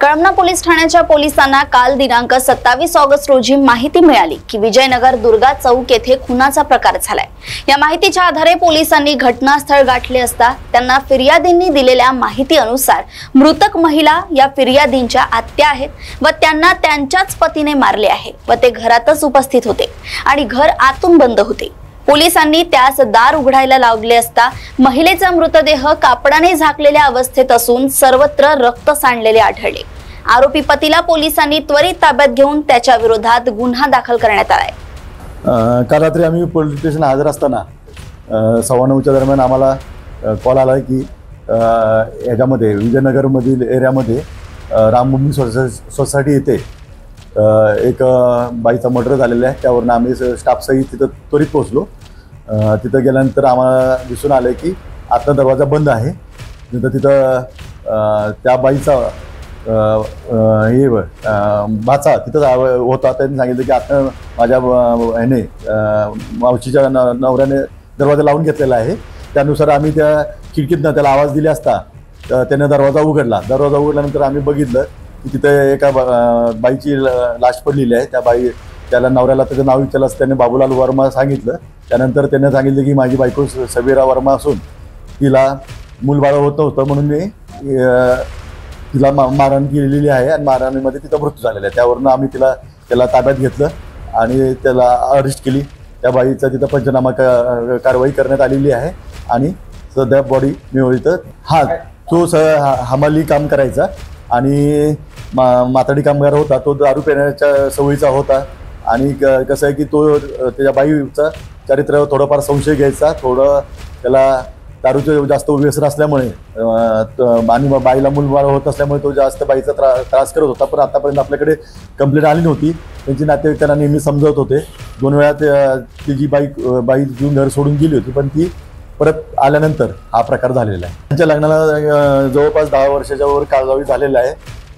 Kalamna police ठाण्याच्या पोलिसांना काल दिनांक 27 ऑगस्ट रोजी माहिती मिळाली की विजयनगर दुर्गा चौक येथे खुनाचा प्रकार झालाय। या माहितीच्या आधारे पोलिसांनी घटनास्थळ गाठले असता त्यांना फिर्यादींनी दिलेल्या माहिती अनुसार मृतक महिला या फिर्यादींच्या आत्या आहेत व त्यांना त्यांच्याच पतीने मारले आहे व ते घरातच उपस्थित होते आणि घर आतून बंद होते। पोलिसांनी त्यास दार उघडायला लावले असता महिलेचा मृतदेह कापडाने झाकलेल्या अवस्थेत असून सर्वत्र रक्त सांडलेले आढळले। आरोपी पतीला पोलिसांनी त्वरित ताब्यात घेऊन त्याच्या विरोधात गुन्हा दाखल करण्यात आलाय। काल रात्री आम्ही पोलीस स्टेशन हजर असताना 9:15च्या दरम्यान आम्हाला कॉल आला की याच्यामध्ये विजयनगर मधील एरियामध्ये रामभूमी सोसायटी येथे एक बाईचा मर्डर झालेला आहे। त्यावरून आम्ही स्टाफ सहित तिथं त्वरित पोहोचलो। तिथं गेल्यानंतर आम्हाला दिसून आलं की आतला दरवाजा बंद आहे। तिथं त्या बाईचा हे भाचा तिथं होता। त्यांनी सांगितलं की आता माझ्या ह्याने मावशीच्या नवऱ्याने दरवाजा लावून घेतलेला आहे। त्यानुसार आम्ही त्या खिडकीतनं त्याला आवाज दिला असता त्याने दरवाजा उघडला। दरवाजा उघडल्यानंतर आम्ही बघितलं की तिथे एका बाईची लाश पडलेली आहे। त्या बाई त्याला नवऱ्याला त्याचं नाव विचारलं असं त्याने बाबूलाल वर्मा सांगितलं। त्यानंतर त्याने सांगितलं की माझी बायको सबीरा वर्मा असून तिला मूलबाळ होत नव्हतं म्हणून मी तिला मारहाण केलेली आहे आणि मारहाणीमध्ये तिचा मृत्यू झालेला आहे। त्यावरून आम्ही त्याला ताब्यात घेतलं आणि त्याला अरेस्ट केली। त्या बाईचा तिथं पंचनामा कारवाई करण्यात आलेली आहे आणि सध्या बॉडी मिळवली। तर हा तो हमाली काम करायचा आणि माताडी कामगार होता। तो दारू पिण्याच्या सवयीचा होता आणि कसं आहे की तो त्याच्या बाईचा चारित्र्यावर थोडंफार संशय घ्यायचा। थोडं त्याला दारूचं जास्त व्यसन असल्यामुळे आणि बाईला मूलबाळ होत असल्यामुळे तो जास्त बाईचा त्रास करत होता। पण आतापर्यंत आपल्याकडे कंप्लेंट आली नव्हती। त्यांची नातेवाईक त्यांना नेहमी समजवत होते। 2 वेळा ती जी बाई घर सोडून गेली होती पण ती परत आल्यानंतर हा प्रकार झालेला आहे। त्यांच्या लग्नाला जवळपास 10 वर्षाच्या वर कालावधी झालेला आहे।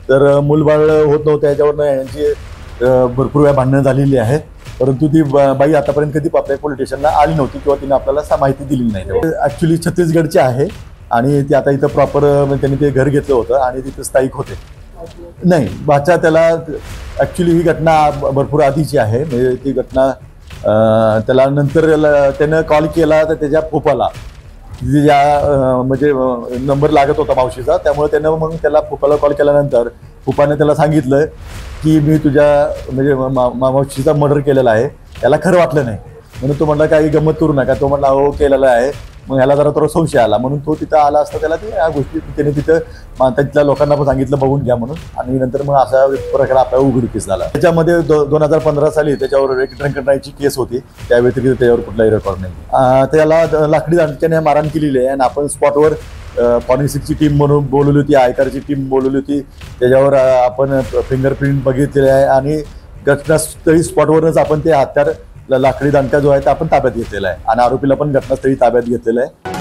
तर मूलबाळ होत नव्हतं याच्यावरनं यांची भरपूर वेळा भांडणं झालेली आहे। परंतु ती बाई आतापर्यंत कधी आपल्या पोलीस स्टेशनला आली नव्हती किंवा तिने आपल्याला माहिती दिली नाही। ॲक्च्युली छत्तीसगडचे आहे आणि ते आता इथं प्रॉपर त्यांनी ते घर घेतलं होतं आणि तिथं स्थायिक होते। नाही भाचा त्याला ॲक्च्युली ही घटना भरपूर आधीची आहे। म्हणजे ती घटना त्याला नंतर त्यानं कॉल केला तर त्याच्या फुफाला म्हणजे नंबर लागत होता मावशीचा। त्यामुळे त्यानं मग त्याला फुफाला कॉल केल्यानंतर फुफाने त्याला सांगितलं की मी तुझ्या म्हणजे मावशीचा मर्डर केलेला आहे। त्याला खरं वाटलं नाही म्हणून तो म्हटला काही गंमत करू नका। तो म्हटला हो केलेला आहे। मग ह्याला जरा थोडा संशय आला म्हणून तो तिथं आला असता त्याला या गोष्टी त्याने तिथं तिथल्या लोकांना पण सांगितलं बघून घ्या म्हणून आणि नंतर मग असा प्रकार आपला उघडकीस झाला। त्याच्यामध्ये 2015 साली त्याच्यावर एक ड्रंक अँड ड्राईव्हची केस होती। त्या व्यतिरिक्त त्याच्यावर कुठलाही रेकॉर्ड नाही। त्याला लाकडी दांडक्याने मारहाण केलेली आहे आणि आपण स्पॉटवर फॉरेन्सिकची टीम म्हणून बोलवली होती, आयकारची टीम बोलवली होती। त्याच्यावर आपण फिंगरप्रिंट बघितलेले आहे आणि घटनास्थळी स्पॉटवरच आपण ते हत्यार लाकडी दांडका जो आहे ते आपण ताब्यात घेतलेला आहे आणि आरोपीला पण घटनास्थळी ताब्यात घेतलेला आहे।